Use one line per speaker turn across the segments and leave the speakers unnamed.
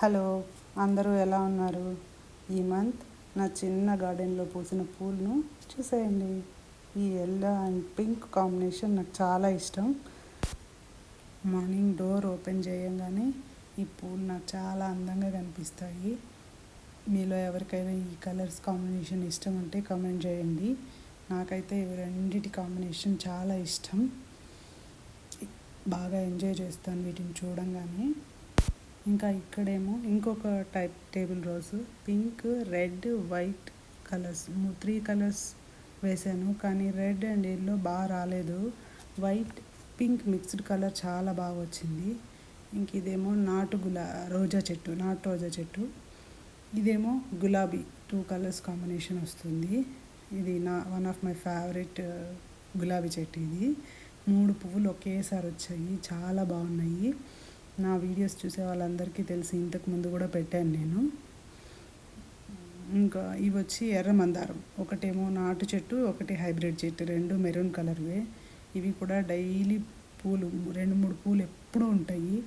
Hello, అందరూ ఎలా ఉన్నారు? ఈ మంత్ నా చిన్న గార్డెన్లో పూసిన పూలను చూసేయండి. ఈ ఎల్లో అండ్ పింక్ కాంబినేషన్ నాకు చాలా ఇష్టం. మార్నింగ్ డోర్ ఓపెన్ చేయగానే ఈ పూలు నాకు చాలా అందంగా కనిపిస్తాయి. మీలో ఎవరికైనా ఈ కలర్స్ కాంబినేషన్ ఇష్టం ఉంటే కామెంట్ చేయండి. నాకైతే ఇవి రెండిటి కాంబినేషన్ చాలా ఇష్టం. బాగా ఎంజాయ్ చేస్తాను వీటిని చూడంగానే. ఇంకా ఇక్కడేమో ఇంకొక table rose, pink, red, white colours 3 colours వేసాను. కానీ రెడ్ అండ్ ఎల్లో బాగా రాలేదు. వైట్, పింక్ మిక్స్డ్ కలర్ చాలా బాగా వచ్చింది. ఇంక ఇదేమో నాటు రోజా చెట్టు. ఇదేమో గులాబీ 2 కలర్స్ కాంబినేషన్ వస్తుంది. ఇది వన్ ఆఫ్ మై ఫేవరెట్ గులాబీ చెట్టు. ఇది 3 పువ్వులు ఒకేసారి వచ్చాయి, చాలా బాగున్నాయి. నా వీడియోస్ చూసే వాళ్ళందరికీ తెలిసి ఇంతకు ముందు కూడా పెట్టాను నేను. ఇంకా ఇవి వచ్చి ఎర్ర మందారం, ఒకటేమో నాటు చెట్టు, ఒకటి హైబ్రిడ్ చెట్టు, 2 మెరూన్ కలర్వే. ఇవి కూడా డైలీ పూలు 2-3 పూలు ఎప్పుడూ ఉంటాయి.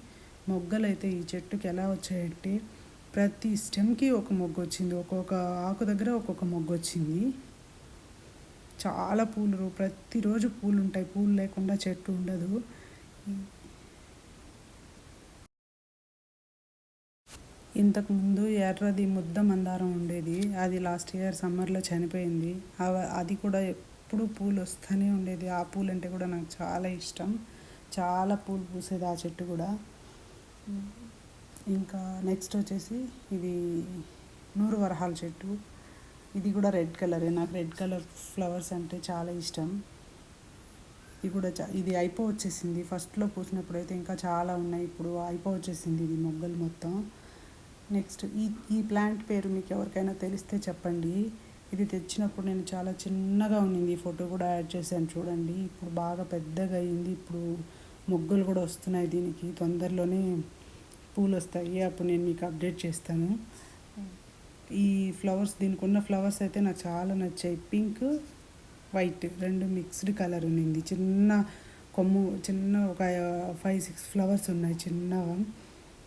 మొగ్గలు అయితే ఈ చెట్టుకి ఎలా వచ్చాయంటే ప్రతి స్టెమ్కి ఒక మొగ్గు వచ్చింది, ఒక్కొక్క ఆకు దగ్గర ఒక్కొక్క మొగ్గు వచ్చింది. చాలా పూలు, ప్రతిరోజు పూలు ఉంటాయి. పూలు లేకుండా చెట్టు ఉండదు. ఇంతకుముందు ఎర్రది ముద్ద మందారం ఉండేది, అది లాస్ట్ ఇయర్ సమ్మర్లో చనిపోయింది. అది కూడా ఎప్పుడు పూలు వస్తూనే ఉండేది. ఆ పూలు అంటే కూడా నాకు చాలా ఇష్టం. చాలా పూలు పూసేది ఆ చెట్టు కూడా. ఇంకా నెక్స్ట్ వచ్చేసి ఇది నూరు వరహాల చెట్టు. ఇది కూడా రెడ్ కలరే. నాకు రెడ్ కలర్ ఫ్లవర్స్ అంటే చాలా ఇష్టం. ఇది కూడా ఇది వచ్చేసింది. ఫస్ట్లో పూసినప్పుడు అయితే ఇంకా చాలా ఉన్నాయి, ఇప్పుడు వచ్చేసింది ఇది మొగ్గలు మొత్తం. నెక్స్ట్ ఈ ప్లాంట్ పేరు మీకు ఎవరికైనా తెలిస్తే చెప్పండి. ఇది తెచ్చినప్పుడు నేను చాలా చిన్నగా ఉన్నింది, ఫోటో కూడా యాడ్ చేశాను చూడండి. ఇప్పుడు బాగా పెద్దగా అయింది. ఇప్పుడు మొగ్గలు కూడా వస్తున్నాయి. దీనికి తొందరలోనే పూలు వస్తాయి, అప్పుడు నేను మీకు అప్డేట్ చేస్తాను. ఈ ఫ్లవర్స్, దీనికి ఉన్న ఫ్లవర్స్ అయితే నాకు చాలా నచ్చాయి. పింక్, వైట్ 2 మిక్స్డ్ కలర్ ఉన్నింది. చిన్న కొమ్ము, ఒక 5-6 ఫ్లవర్స్ ఉన్నాయి చిన్నగా.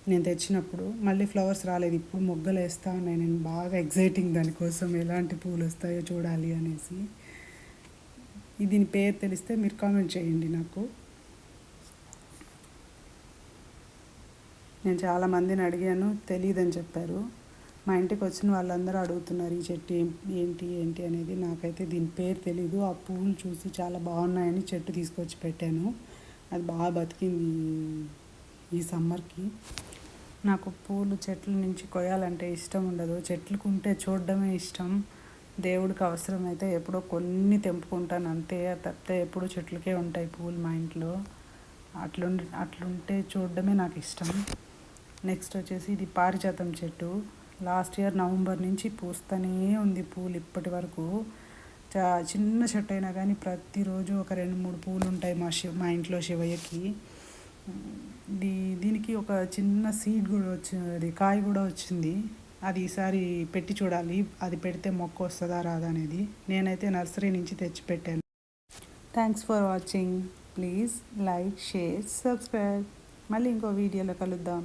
నేను తెచ్చినప్పుడు మళ్ళీ ఫ్లవర్స్ రాలేదు, ఇప్పుడు మొగ్గలు వేస్తూ ఉన్నాయి. నేను బాగా ఎగ్జైటింగ్ దానికోసం, ఎలాంటి పూలు వస్తాయో చూడాలి అనేసి. దీని పేరు తెలిస్తే మీరు కామెంట్ చేయండి నాకు. నేను చాలామందిని అడిగాను, తెలియదని చెప్పారు. మా ఇంటికి వచ్చిన వాళ్ళందరూ అడుగుతున్నారు ఈ చెట్టు ఏంటి అనేది. నాకైతే దీని పేరు తెలీదు. ఆ పువ్వులు చూసి చాలా బాగున్నాయని చెట్టు తీసుకొచ్చి పెట్టాను. అది బాగా బతికింది ఈ సమ్మర్కి. నాకు పూలు చెట్ల నుంచి కొయ్యాలంటే ఇష్టం ఉండదు. చెట్లకు ఉంటే చూడడమే ఇష్టం. దేవుడికి అవసరమైతే ఎప్పుడో కొన్ని తెంపుకుంటాను అంతే. తప్పితే ఎప్పుడు చెట్లకే ఉంటాయి పూలు మా ఇంట్లో. అట్లుంటే చూడడమే నాకు ఇష్టం. నెక్స్ట్ వచ్చేసి ఇది పారిజాతం చెట్టు. లాస్ట్ ఇయర్ నవంబర్ నుంచి పూస్తూనే ఉంది పూలు ఇప్పటి వరకు. చిన్న చెట్టు అయినా కానీ ప్రతిరోజు ఒక 2-3 పూలు ఉంటాయి మా ఇంట్లో శివయ్యకి. దీనికి ఒక చిన్న సీడ్ కూడా వచ్చింది, కాయ కూడా వచ్చింది. అది ఈసారి పెట్టి చూడాలి, అది పెడితే మొక్క వస్తుందా రాదా అనేది. నేనైతే నర్సరీ నుంచి తెచ్చి పెట్టాను. Thanks for watching. Please like, share, subscribe. మళ్ళీ ఇంకో వీడియోలో కలుద్దాం.